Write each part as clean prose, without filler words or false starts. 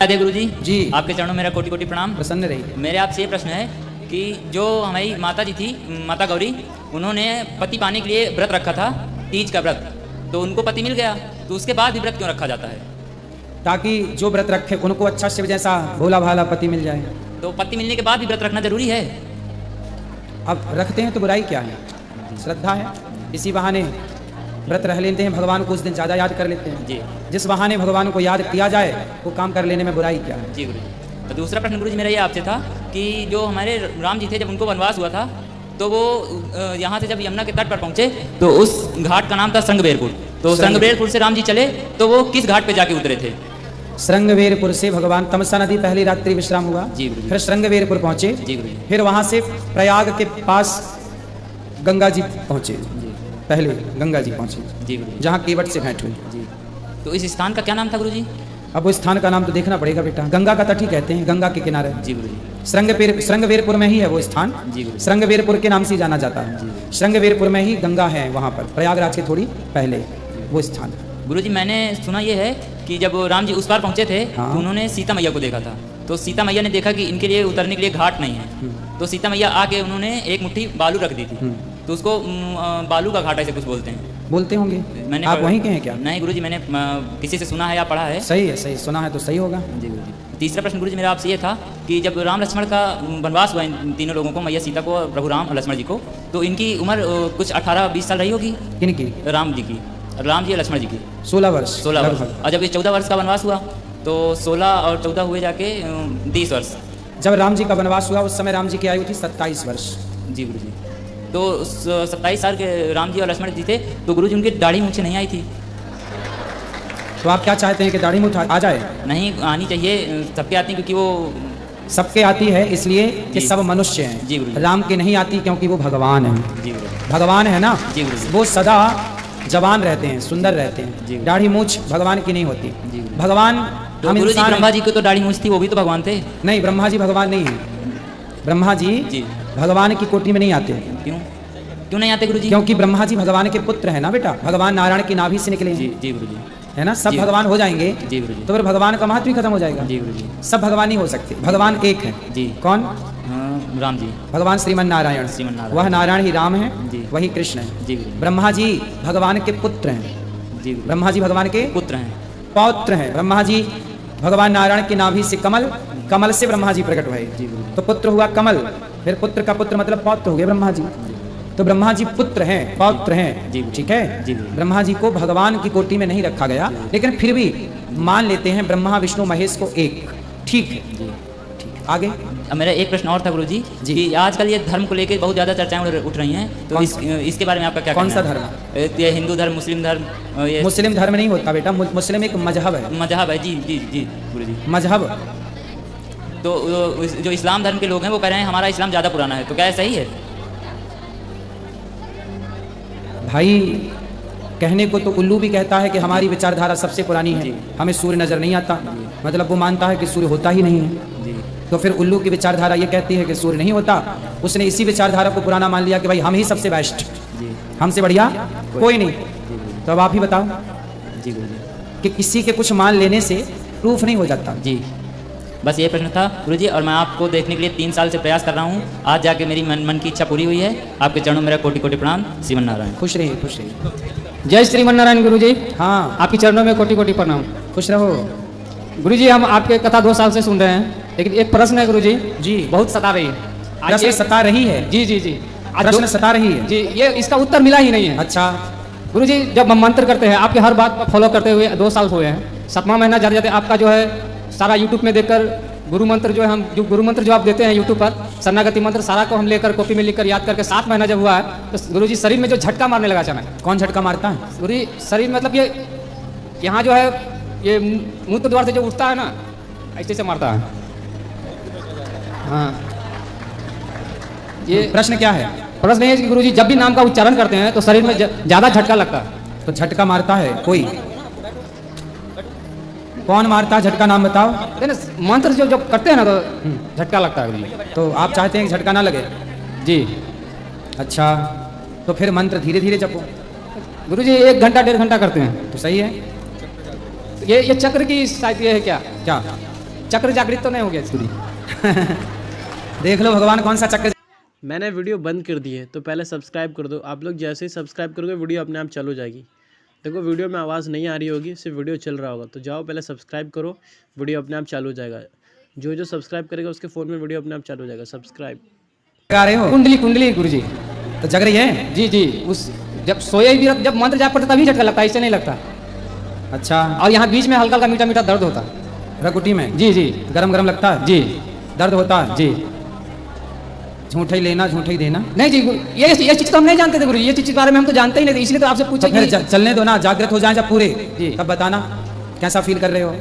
राधे गुरु जी। जी आपके चरणों में मेरा कोटि कोटि प्रणाम। प्रसन्न रही। मेरे आपसे ये प्रश्न है कि जो हमारी माता जी थी, माता गौरी, उन्होंने पति पाने के लिए व्रत रखा था, तीज का व्रत, तो उनको पति मिल गया, तो उसके बाद भी व्रत क्यों रखा जाता है? ताकि जो व्रत रखे उनको अच्छा शिव जैसा भोला भाला पति मिल जाए। तो पति मिलने के बाद भी व्रत रखना जरूरी है? अब रखते हैं तो बुराई क्या है, श्रद्धा है, इसी बहाने व्रत रह लेते हैं, भगवान को उस दिन ज़्यादा याद कर लेते हैं। जी। जिस बहाने भगवान को याद किया जाए वो काम कर लेने में बुराई क्या है। जी गुरु जी। तो दूसरा प्रश्न गुरु जी मेरा ये आपसे था कि जो हमारे राम जी थे, जब उनको वनवास हुआ था, तो वो यहाँ से जब यमुना के तट पर पहुँचे तो उस घाट का नाम था श्रृंगबेरपुर। तो श्रृंगबेरपुर से राम जी चले तो वो किस घाट पे जाके उतरे थे? श्रृंगबेरपुर से भगवान तमसा नदी पहली रात्रि विश्राम हुआ। जी गुरु जी। फिर श्रृंगबेरपुर पहुँचे। जी गुरु जी। फिर वहाँ से प्रयाग के पास गंगा जी पहुँचे। जी। पहले गंगा जी पहुँचे जी गुरु जी। जहाँ केवट से भेंट हुई। जी। तो इस स्थान का क्या नाम था गुरु जी? अब वो स्थान का नाम तो देखना पड़ेगा बेटा। गंगा का तट ही कहते हैं, गंगा के किनारे। जी गुरु जी। श्रृंगबेरपुर में ही है वो स्थान। जी गुरु जी। श्रृंगबेरपुर के नाम से जाना जाता है। जी। श्रृंगबेरपुर में ही गंगा है, वहाँ पर प्रयागराज के थोड़ी पहले वो स्थान। गुरु जी मैंने सुना ये है कि जब राम जी उस पार पहुँचे थे हाँ। तो उन्होंने सीता मैया को देखा था, तो सीता मैया ने देखा कि इनके लिए उतरने के लिए घाट नहीं है, तो सीता मैया आके उन्होंने एक मुट्ठी बालू रख दी थी, तो उसको बालू का घाट ऐसे कुछ बोलते हैं। बोलते होंगे। मैंने आप वहीं के हैं क्या? नहीं गुरु जी, मैंने किसी से सुना है या पढ़ा है। सही है, सही सुना है तो सही होगा। जी गुरु जी। तीसरा प्रश्न गुरु जी मेरा आपसे ये था कि जब राम लक्ष्मण का वनवास हुआ, इन तीनों लोगों को, मैया सीता को, प्रभु राम और लक्ष्मण जी को, तो इनकी उम्र कुछ 18-20 साल रही होगी? किनकी? राम जी की, राम जी और लक्ष्मण जी की। 16 वर्ष। 16 वर्ष। और जब ये 14 वर्ष का वनवास हुआ तो 16 और 14 हुए जाके 30 वर्ष। जब राम जी का वनवास हुआ उस समय राम जी की आयु थी 27 वर्ष। जी गुरु जी। तो 27 साल के राम जी और लक्ष्मण जी थे, तो गुरु जी उनकी दाढ़ी मूंछें नहीं आई थी? तो आप क्या चाहते हैं कि दाढ़ी मूंछ आ जाए? नहीं आनी चाहिए, सबके आती हैं, क्योंकि वो सबके आती है इसलिए कि जी। सब मनुष्य हैं। जी गुरु जी। राम की नहीं आती क्योंकि वो भगवान है। जी गुरु जी। भगवान है ना, जी गुरु जी। वो सदा जवान रहते हैं, सुंदर रहते जी। हैं। दाढ़ी मूंछ भगवान की नहीं होती। जी। भगवान तो हम गुरु जी इंसान ब्रह्मा हैं। जी को तो दाढ़ी मूंछ थी, वो भी तो भगवान थे। नहीं, ब्रह्मा जी भगवान नहीं है। ब्रह्मा जी जी। भगवान की कोटि में नहीं आते। क्यों क्यों नहीं आते गुरु जी? क्योंकि ब्रह्मा जी भगवान के पुत्र है ना बेटा, भगवान नारायण की नाभि से निकले जी हैं, जी गुरु जी। है ना। सब जी। भगवान हो जाएंगे जी गुरु जी। तो फिर भगवान का महत्व ही खत्म हो जाएगा। जी गुरु जी। सब भगवान ही हो सकते, भगवान एक है। जी। कौन? हाँ, राम जी। भगवान श्रीमन नारायण। श्रीमन्नारायण। वह नारायण ही राम है, जी। वही कृष्ण है। जी गुरु जी। ब्रह्मा जी भगवान के पुत्र हैं। जी गुरु जी। ब्रह्मा जी भगवान के पुत्र हैं। पौत्र हैं। ब्रह्मा जी भगवान नारायण की नाभि से कमल, कमल से ब्रह्मा जी प्रकट हुए। जी गुरु जी। तो पुत्र हुआ कमल, फिर पुत्र का पुत्र मतलब पौत्र हो गए ब्रह्मा जी। तो ब्रह्मा जी पुत्र हैं, पौत्र हैं। जी। ठीक है। जी गुरु जी। ब्रह्मा जी को भगवान की कोटि में नहीं रखा गया, लेकिन फिर भी मान लेते हैं ब्रह्मा विष्णु महेश को एक। ठीक है। जी। ठीक। आगे अब मेरा एक प्रश्न और था गुरु जी जी। कि आजकल ये धर्म को लेकर बहुत ज़्यादा चर्चाएं उठ रही हैं, तो इसके बारे में आपका क्या कौन कहना सा है? ये हिंदू धर्म, मुस्लिम धर्म, ये मुस्लिम धर्म नहीं होता बेटा, मुस्लिम एक मजहब है। मजहब है। जी जी जी गुरु जी। मजहब। तो जो इस्लाम धर्म के लोग हैं वो कह रहे हैं हमारा इस्लाम ज़्यादा पुराना है, तो क्या सही है? भाई कहने को तो उल्लू भी कहता है कि हमारी विचारधारा सबसे पुरानी है, जी। हमें सूर्य नजर नहीं आता, मतलब वो मानता है कि सूर्य होता ही नहीं है। जी। तो फिर उल्लू की विचारधारा ये कहती है कि सूर्य नहीं होता, उसने इसी विचारधारा को पुराना मान लिया कि भाई हम ही सबसे बेस्ट, जी। हमसे बढ़िया कोई नहीं। जी गुरु जी। तो अब आप ही बताओ जी गुरु जी। कि किसी के कुछ मान लेने से प्रूफ नहीं हो जाता। जी बस ये प्रश्न था गुरु जी, और मैं आपको देखने के लिए 3 साल से प्रयास कर रहा हूँ। आज जाके मेरी मन की इच्छा पूरी हुई है। आपके चरणों में मेरा कोटि कोटि प्रणाम। श्रीमन नारायण। खुश रहिए, खुश रहिए। जय श्रीमन नारायण गुरु जी। हाँ, आपके चरणों में कोटि कोटि प्रणाम। खुश रहो। गुरु जी हम आपके कथा 2 साल से सुन रहे हैं, लेकिन एक प्रश्न है गुरु जी, जी। बहुत सता रही है। आज प्रश्न एक- सता रही है। जी जी जी। आज प्रश्न दो- सता रही है। जी, ये इसका उत्तर मिला ही नहीं है। अच्छा। गुरु जी जब हम मंत्र करते हैं, आपके हर बात पर फॉलो करते हुए 2 साल हुए हैं, 7वां महीना जाते जाते आपका जो है सारा यूट्यूब में देखकर गुरु मंत्र जो है, हम जो गुरु मंत्र जो आप देते हैं यूट्यूब पर, शरणागति मंत्र सारा को हम लेकर कॉपी में लिखकर याद करके 7 महीना जब हुआ है, तो गुरु जी शरीर में जो झटका मारने लगा अचानक। कौन झटका मारता है? गुरु जी शरीर मतलब ये यहाँ जो है, ये मुंह के द्वार से जो उठता है ना, ऐसे से मारता है। हाँ, ये प्रश्न क्या है? प्रश्न ये है कि गुरु जी जब भी नाम का उच्चारण करते हैं तो शरीर में ज्यादा झटका लगता है। तो झटका मारता है कोई? कौन मारता है झटका, नाम बताओ। है ना, मंत्र जो करते हैं ना तो झटका लगता है गुरु जी। तो आप चाहते हैं कि झटका ना लगे? जी अच्छा, तो फिर मंत्र धीरे धीरे जपो। गुरु जी 1 घंटा 1.5 घंटा करते हैं। तो सही है। ये चक्र की शायद ये है क्या? क्या? चक्र जागृत तो नहीं हो गया गुरु जी? देख लो भगवान कौन सा चक्र। मैंने वीडियो बंद कर दी है तो पहले सब्सक्राइब कर दो। आप लोग जैसे ही सब्सक्राइब करोगे वीडियो अपने आप चालू हो जाएगी। देखो वीडियो में आवाज़ नहीं आ रही होगी, सिर्फ वीडियो चल रहा होगा। तो जाओ पहले सब्सक्राइब करो, वीडियो अपने आप चालू हो जाएगा। जो जो सब्सक्राइब करेगा उसके फ़ोन में वीडियो अपने आप चालू हो जाएगा। सब्सक्राइब गा रहे हो कुंडली कुंडली गुरु जी। तो जग रही है। जी जी, उस जब सोए भी जब मंत्र जाप पड़ता तभी झटका लगता है, इससे नहीं लगता। अच्छा, और यहाँ बीच में हल्का हल्का मीठा मीठा दर्द होता है। रकुटी में जी जी गरम गरम लगता है, जी दर्द होता है। जी। झूठा ही लेना झूठा ही देना। नहीं जी, ये चीज़ तो हम नहीं जानते थे गुरु जी, ये चीज़ के बारे में हम तो जानते ही नहीं थे, इसलिए तो आपसे तो पूछे फिर कि चलने दो ना, जागृत हो जाए जब पूरे जी। तब बताना कैसा फील कर रहे हो।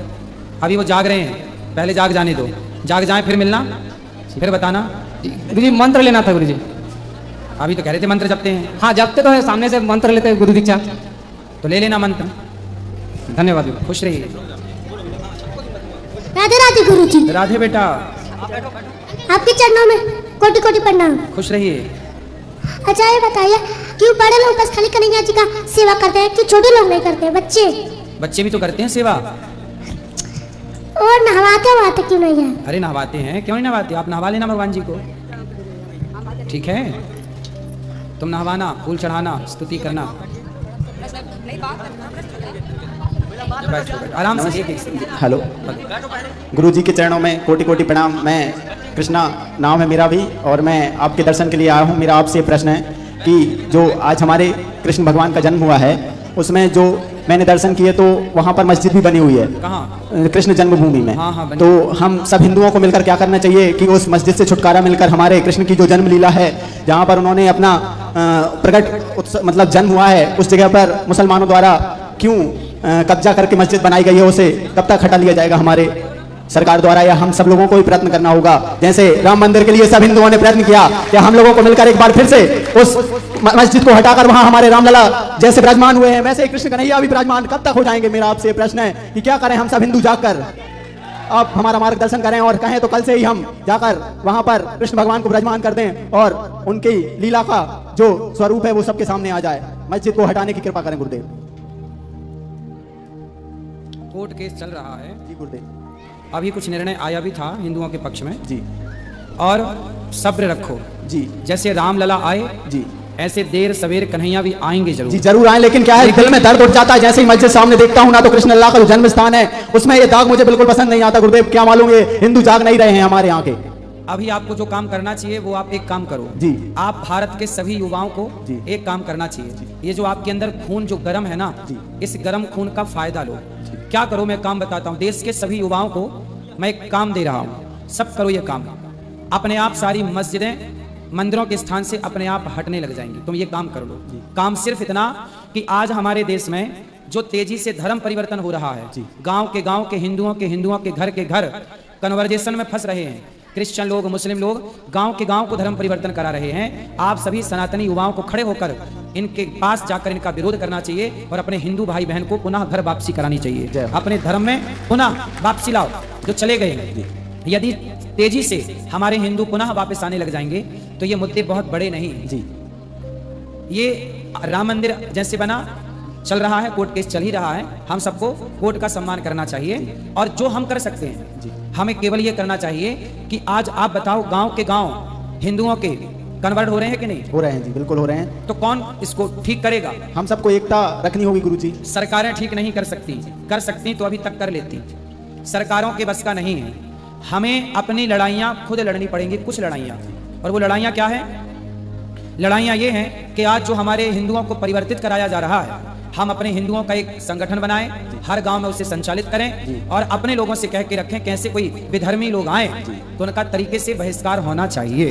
अभी वो जाग रहे हैं, पहले जाग जाने दो, जाग जाए फिर मिलना, फिर बताना। गुरु जी मंत्र लेना था गुरु जी। अभी तो कह रहे थे मंत्र जपते हैं, हाँ जपते तो है, सामने से मंत्र लेते हैं गुरु दीक्षा। तो ले लेना मंत्र। धन्यवाद गुरु। खुश रहिए। राधे राधे गुरु जी, राधे बेटा, आपके चरणों में कोटि कोटि प्रणाम। खुश रहिए। अच्छा ये बताइए कि बड़े लोग बस खाली कन्हैया जी का सेवा करते हैं कि छोटे लोग नहीं करते हैं? बच्चे भी तो करते हैं सेवा। और नहवाते वहाते क्यों नहीं है? अरे नहवाते हैं, क्यों नहीं नहवाते? आप नहवा लेना भगवान जी को, ठीक है? तुम नहवाना, फूल चढ़ाना, स्तुति करना। बैठो, बैठो, आराम से। हेलो, गुरु जी के चरणों में कोटि कोटि प्रणाम। मैं कृष्णा नाम है मेरा भी, और मैं आपके दर्शन के लिए आया हूँ। मेरा आपसे प्रश्न है कि जो आज हमारे कृष्ण भगवान का जन्म हुआ है, उसमें जो मैंने दर्शन किए तो वहाँ पर मस्जिद भी बनी हुई है। कहाँ? कृष्ण जन्मभूमि में। हाँ, हाँ, बनी। तो हम सब हिंदुओं को मिलकर क्या करना चाहिए कि उस मस्जिद से छुटकारा मिलकर हमारे कृष्ण की जो जन्म लीला है, जहाँ पर उन्होंने अपना प्रकट मतलब जन्म हुआ है, उस जगह पर मुसलमानों द्वारा क्यों कब्जा करके मस्जिद बनाई गई है, उसे कब तक हटा लिया जाएगा हमारे सरकार द्वारा, या हम सब लोगों को ही प्रयत्न करना होगा? जैसे राम मंदिर के लिए सब हिंदुओं ने प्रयत्न किया, क्या हम लोगों को मिलकर एक बार फिर से उस मस्जिद को हटाकर वहां हमारे रामलला जैसे विराजमान हुए हैं वैसे ही कृष्ण कन्हैया भी विराजमान कब तक हो जाएंगे? मेरा आपसे प्रश्न है कि क्या करें हम सब हिंदू जाकर? आप हमारा मार्गदर्शन करें, और कहें तो कल से ही हम जाकर वहां पर कृष्ण भगवान को विराजमान कर दें और उनकी लीला का जो स्वरूप है वो सबके सामने आ जाए। मस्जिद को हटाने की कृपा करें गुरुदेव। कोर्ट केस चल रहा है जी गुरुदेव। अभी, कुछ निर्णय आया भी था हिंदुओं के पक्ष में जी। और सब्र रखो जी। जैसे रामलला आए जी। ऐसे देर सवेर कन्हैया भी आएंगे जरूर। जी जरूर आए, लेकिन क्या है दिल में दर्द उठ जाता है जैसे ही मस्जिद सामने देखता हूं ना, तो कृष्ण अल्लाह का जो जन्म स्थान है उसमें ये दाग मुझे बिल्कुल पसंद नहीं आता गुरुदेव। क्या मालूम ये हिंदू जाग नहीं रहे हैं हमारे यहाँ के। अभी आपको जो काम करना चाहिए वो आप एक काम करो जी। आप भारत के सभी युवाओं को जी। एक काम करना चाहिए। ये जो आपके अंदर खून जो गर्म है ना, इस गर्म खून का फायदा लो। क्या करो, मैं काम बताता हूँ। देश के सभी युवाओं को मैं एक काम दे रहा हूँ, सब करो ये काम। अपने आप सारी मस्जिदें मंदिरों के स्थान से अपने आप हटने लग जाएंगी। तुम ये काम कर लो। काम सिर्फ इतना कि आज हमारे देश में जो तेजी से धर्म परिवर्तन हो रहा है, गांव के हिंदुओं के घर कन्वर्जेशन में फंस रहे हैं। क्रिश्चियन लोग, मुस्लिम लोग गांव को धर्म परिवर्तन करा रहे हैं। आप सभी सनातनी युवाओं को खड़े होकर इनके पास जाकर इनका विरोध करना चाहिए और अपने हिंदू भाई बहन को पुनः घर वापसी करानी चाहिए। अपने धर्म में पुनः वापसी लाओ जो चले गए। यदि तेजी से हमारे हिंदू पुनः वापस आने लग जाएंगे तो ये मुद्दे बहुत बड़े नहीं जी। ये राम मंदिर जैसे बना, चल रहा है, कोर्ट केस चल ही रहा है। हम सबको कोर्ट का सम्मान करना चाहिए और जो हम कर सकते हैं हमें केवल ये करना चाहिए कि आज आप बताओ, गांव के गांव हिंदुओं के कन्वर्ट हो रहे हैं कि नहीं? हो रहे हैं जी, बिल्कुल हो रहे हैं। तो कौन इसको ठीक करेगा? हम सबको एकता रखनी होगी गुरुजी। सरकारें ठीक नहीं कर सकती, कर सकती तो अभी तक कर लेती। सरकारों के बस का नहीं है। हमें अपनी लड़ाइयाँ खुद लड़नी पड़ेंगी, कुछ लड़ाइयाँ। और वो लड़ाइयाँ क्या है? लड़ाइयाँ ये हैं कि आज जो हमारे हिंदुओं को परिवर्तित कराया जा रहा है, हम अपने हिंदुओं का एक संगठन बनाएं, हर गांव में उसे संचालित करें और अपने लोगों से कह के रखें कि ऐसे कोई विधर्मी लोग आए तो उनका तरीके से बहिष्कार होना चाहिए,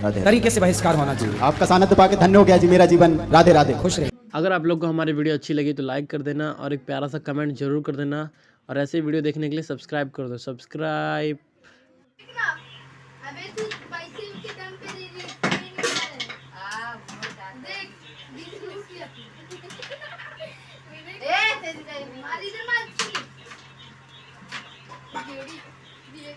तरीके से बहिष्कार होना चाहिए। आपका सानिध्य पाके धन्य हो गया जी मेरा जीवन। राधे राधे, खुश रहे। अगर आप लोग को हमारी वीडियो अच्छी लगी तो लाइक कर देना और एक प्यारा सा कमेंट जरूर कर देना, और ऐसे वीडियो देखने के लिए सब्सक्राइब कर दो। सब्सक्राइब। अबे तू पैसे के दम पे दे रही हां देख ए तेरी मारी दे माची जेडी दिए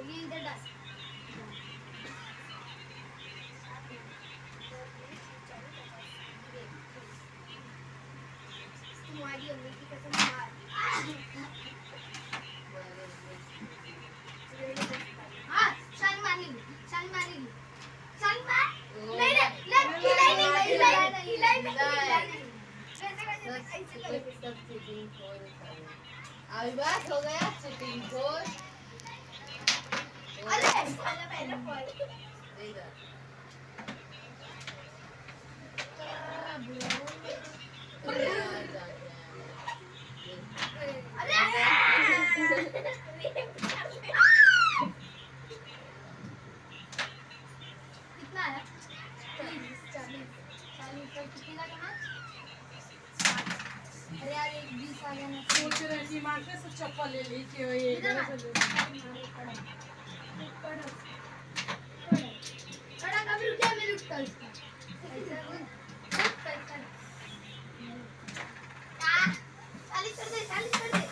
ये इधर डाल। तुम्हारी अम्मी की कसम मार हाँ शान मारेगी शान मार नहीं रे हिलाई नहीं सब चीटिंग खोर अभी बात हो गया चीटिंग खोर अरे पहले फॉल कितना आया 40 कितने का कहा अरे यार एक 20 आ गया ना सोच रहे थी मार्केट से चप्पल ले ली कि ये कड़ा कभी रुक जा मैं रुकता उसका चालीस कर दे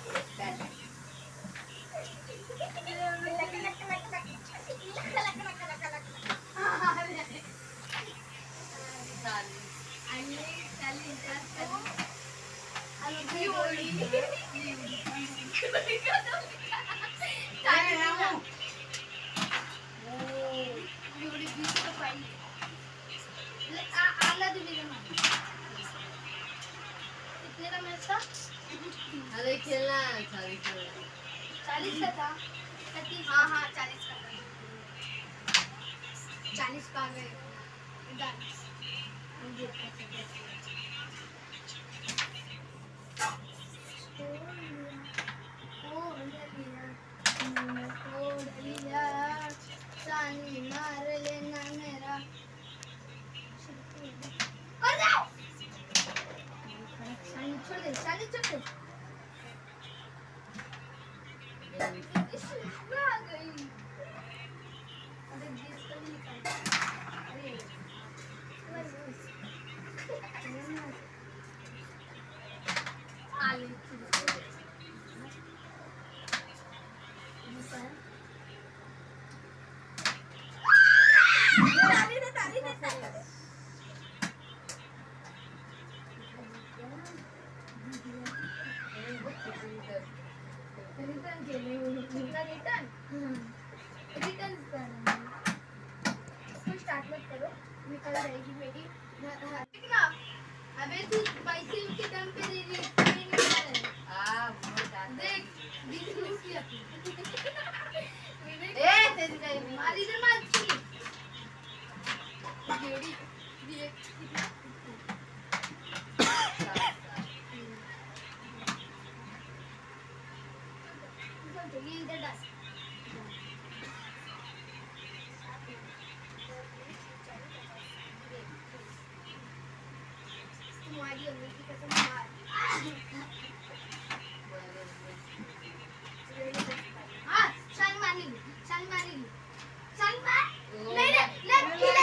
कितने का मैच था अरे खेलना 40 40 का था हाँ 40 का था 40 का गए मार लेना मेरा छोड़ दे इसमें आ गई अरे बीस का भी निकाल अरे आलू रिटर्न केले रिटर्न करना इसको स्टार्ट मत करो निकल जाएगी मेरी कितना अबे तू पैसे के दम पे दे रही है देख 20 रुपया ए तेरी गई मारी इधर मार की जेडी देख ये इधर डाल तुम्हारी अम्मी की कसम मार हाँ शान मारेगी नहीं रे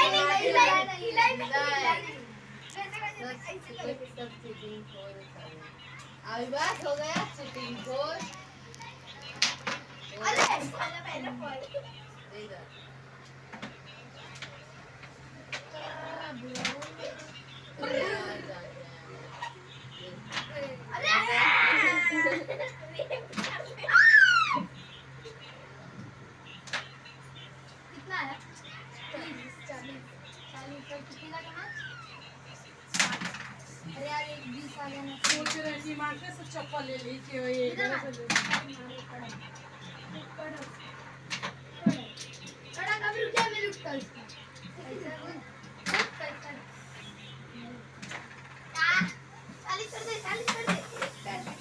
हिलाई नहीं सब चीटिंग खोर अभी बात हो गया चीटिंग खोर अरे पहले फॉल कितना आया 40 कितने का कहा अरे यार एक 20 आ गया ना सोच रहे थी मार्केट से चप्पल ले ली कि ये कड़ा कभी रुक जा मैं रुकता उसका चालीस कर दे